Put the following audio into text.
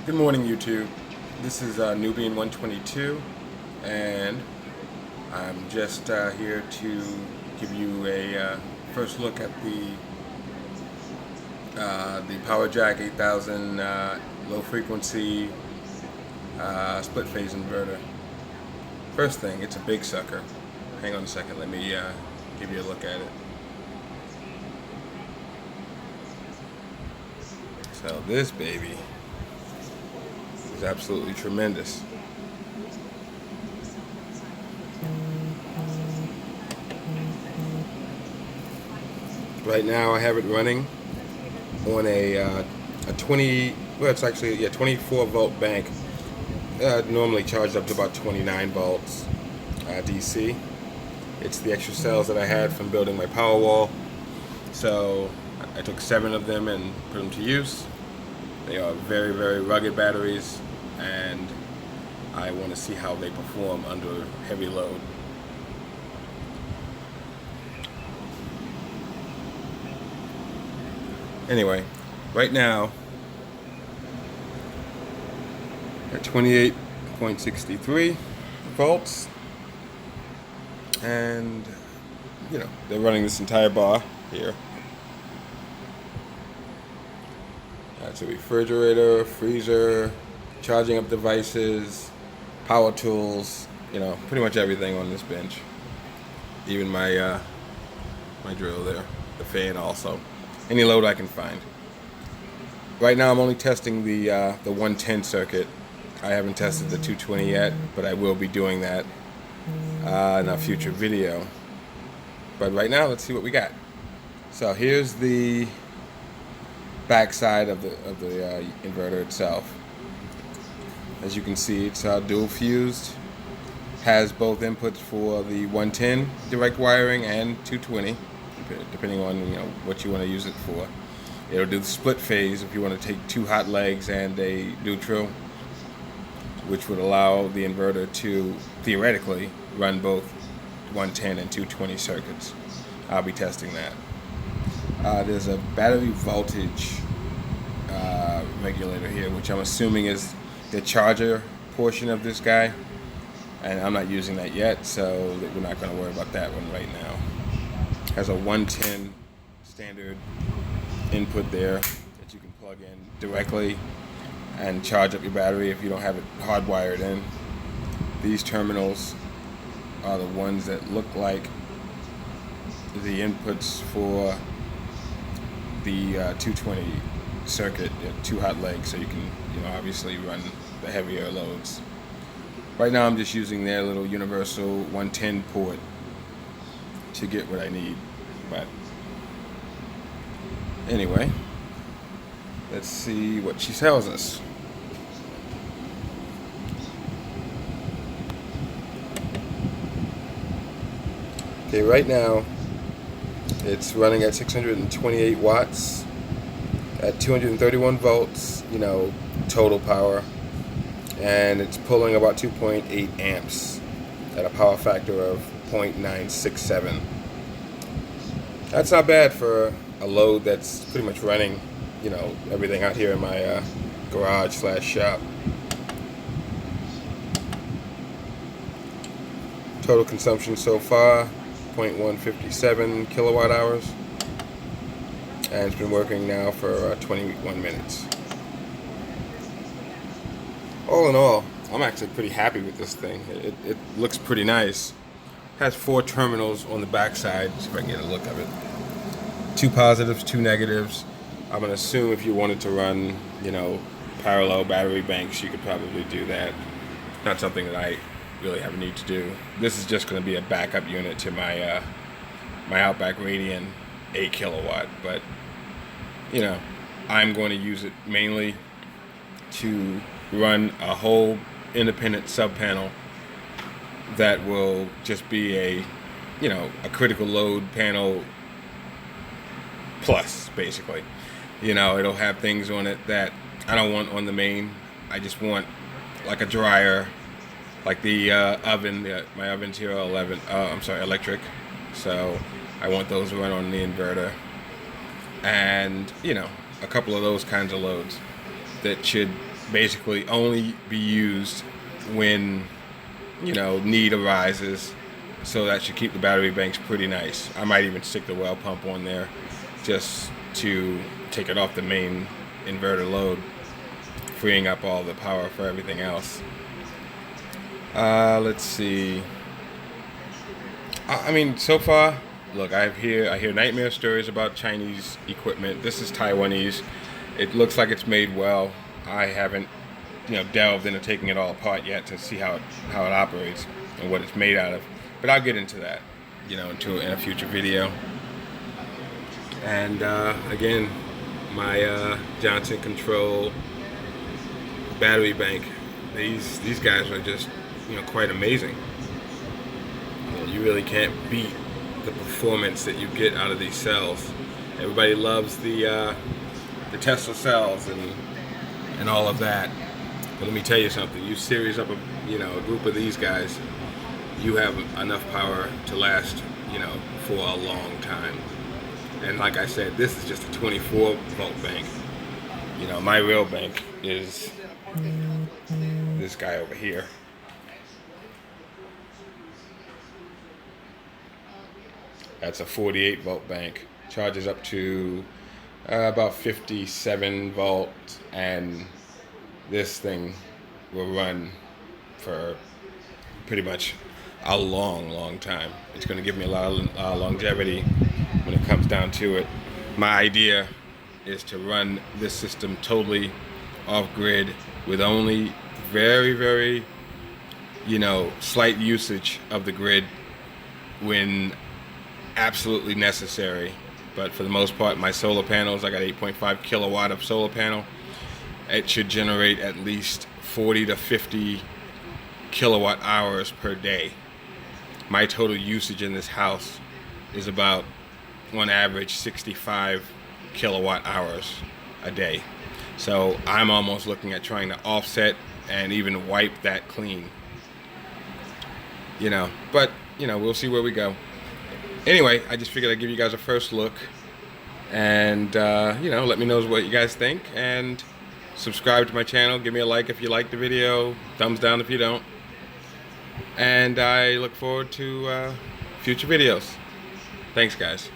Good morning, YouTube. This is Nubian 122, and I'm just here to give you a first look at the PowerJack 8000 low frequency split phase inverter. First thing, it's a big sucker. Hang on a second, let me give you a look at it. So this baby is absolutely tremendous. Right now I have it running on a 24 volt bank, normally charged up to about 29 volts DC. It's the extra cells that I had from building my Powerwall, so I took 7 of them and put them to use. They are very, very rugged batteries, and I want to see how they perform under heavy load. Anyway, right now at 28.63 volts, and they're running this entire bar here. That's a refrigerator, freezer, charging up devices, power tools, pretty much everything on this bench. Even my my drill there, the fan also. Any load I can find. Right now I'm only testing the 110 circuit. I haven't tested the 220 yet, but I will be doing that in a future video. But right now, let's see what we got. So here's the back side of the inverter itself. As you can see, it's dual fused. Has both inputs for the 110 direct wiring and 220, depending on what you want to use it for. It'll do the split phase if you want to take 2 hot legs and a neutral, which would allow the inverter to theoretically run both 110 and 220 circuits. I'll be testing that. There's a battery voltage regulator here, which I'm assuming is the charger portion of this guy, and I'm not using that yet, so we're not going to worry about that one right now. Has a 110 standard input there that you can plug in directly and charge up your battery if you don't have it hardwired in. These terminals are the ones that look like the inputs for the 220 circuit, 2 hot legs, so you can obviously run the heavier loads. Right now I'm just using their little universal 110 port to get what I need. But anyway, let's see what she tells us. Okay, right now it's running at 628 watts at 231 volts, total power, and it's pulling about 2.8 amps at a power factor of 0.967. That's not bad for a load that's pretty much running, everything out here in my garage/shop. Total consumption so far, 0.157 kilowatt hours, and it's been working now for 21 minutes. All in all, I'm actually pretty happy with this thing. It looks pretty nice. Has 4 terminals on the back side. See if I can get a look of it. 2 positives, 2 negatives. I'm gonna assume if you wanted to run, parallel battery banks, you could probably do that. Not something that I really have a need to do. This is just going to be a backup unit to my my Outback Radian 8 kilowatt, but I'm going to use it mainly to run a whole independent sub panel that will just be a critical load panel plus, basically. It'll have things on it that I don't want on the main. I just want like a dryer, like the oven. My oven's here 11. Electric. So I want those run on the inverter, and a couple of those kinds of loads that should basically only be used when, you know, need arises. So that should keep the battery banks pretty nice. I might even stick the well pump on there just to take it off the main inverter load, freeing up all the power for everything else. Let's see. I mean, so far, look, I hear nightmare stories about Chinese equipment. This is Taiwanese. It looks like it's made well. I haven't, you know, delved into taking it all apart yet to see how it operates and what it's made out of. But I'll get into that, you know, in a future video. And again, my Johnson Control battery bank. These guys are just, you know, quite amazing. You really can't beat the performance that you get out of these cells. Everybody loves the Tesla cells and all of that. But let me tell you something. You series up a group of these guys, you have enough power to last, you know, for a long time. And like I said, this is just a 24 volt bank. You know, my real bank is this guy over here. That's a 48 volt bank. Charges up to about 57 volts, and this thing will run for pretty much a long time. It's going to give me a lot of longevity when it comes down to it. My idea is to run this system totally off grid with only very, you know, slight usage of the grid when absolutely necessary. But for the most part, my solar panels, I got 8.5 kilowatt of solar panel. It should generate at least 40 to 50 kilowatt hours per day. My total usage in this house is about, on average, 65 kilowatt hours a day. So I'm almost looking at trying to offset and even wipe that clean. You know, but, you know, we'll see where we go. Anyway, I just figured I'd give you guys a first look, and you know, let me know what you guys think, and subscribe to my channel. Give me a like if you like the video, thumbs down if you don't, and I look forward to future videos. Thanks, guys.